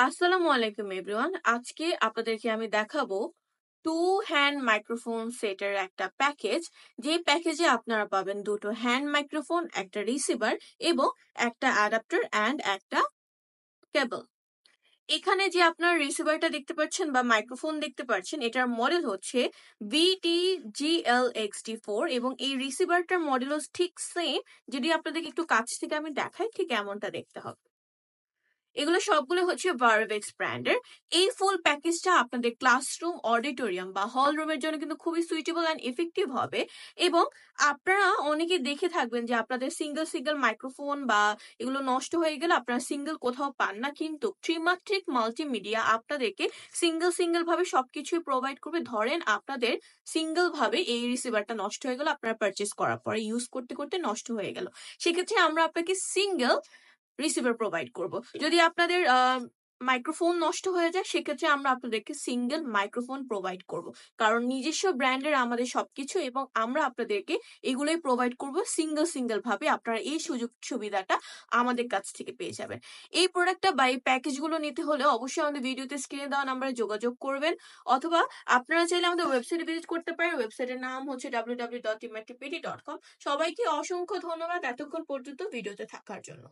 আসসালামু আলাইকুম এভরিওয়ান। আজকে আপনাদেরকে আমি দেখাবো টু হ্যান্ড মাইক্রোফোন সেটের একটা প্যাকেজ। যে প্যাকেজে আপনারা পাবেন দুটো হ্যান্ড মাইক্রোফোন, একটা রিসিভার এবং একটা অ্যাডাপ্টার অ্যান্ড একটা কেবল। এখানে যে আপনার রিসিভারটা দেখতে পাচ্ছেন বা মাইক্রোফোন দেখতে পাচ্ছেন, এটার মডেল হচ্ছে VT-GLXT4 এবং এই রিসিভারটার মডেলও ঠিক সেম। যদি আপনাদেরকে একটু কাছ থেকে আমি দেখাই, ঠিক এমনটা দেখতে হবে। এগুলো সবগুলো হচ্ছে ভার্ভেক্স ব্র্যান্ডের। এই ফুল প্যাকেজটা আপনাদের ক্লাসরুম, অডিটোরিয়াম বা হল রুমের জন্য কিন্তু খুবই সুইটেবল অ্যান্ড ইফেক্টিভ হবে। এবং আপনারা অনেকে দেখে থাকবেন যে আপনাদের সিঙ্গেল সিঙ্গেল মাইক্রোফোন বা এগুলো নষ্ট হয়ে গেলে আপনারা সিঙ্গেল কোথাও পান না, কিন্তু ত্রিমাত্রিক মাল্টিমিডিয়া আপনাদেরকে সিঙ্গেল সিঙ্গেল ভাবে সবকিছুই প্রোভাইড করবে। ধরেন আপনাদের সিঙ্গেল ভাবে এই রিসিভারটা নষ্ট হয়ে গেল, আপনারা পারচেস করার পরে ইউজ করতে করতে নষ্ট হয়ে গেল, সেক্ষেত্রে আমরা আপনাকে সিঙ্গেল রিসিভার প্রোভাইড করব। যদি আপনাদের মাইক্রোফোন নষ্ট হয়ে যায়, সেক্ষেত্রে আমরা আপনাদেরকে সিঙ্গেল মাইক্রোফোন প্রোভাইড করব। কারণ নিজস্ব ব্র্যান্ডের আমাদের সবকিছু এবং আমরা আপনাদেরকে এগুলোই প্রোভাইড করব সিঙ্গেল সিঙ্গেল ভাবে। আপনারা এই সুযোগ সুবিধাটা আমাদের কাছ থেকে পেয়ে যাবেন। এই প্রোডাক্টটা বা এই প্যাকেজগুলো নিতে হলে অবশ্যই আমাদের ভিডিওতে স্ক্রিনে দেওয়া নাম্বারে যোগাযোগ করবেন, অথবা আপনারা চাইলে আমাদের ওয়েবসাইটে ভিজিট করতে পারেন। ওয়েবসাইটের নাম হচ্ছে www.timartipedi.com। সবাইকে অসংখ্য ধন্যবাদ এতক্ষণ পর্যন্ত ভিডিওতে থাকার জন্য।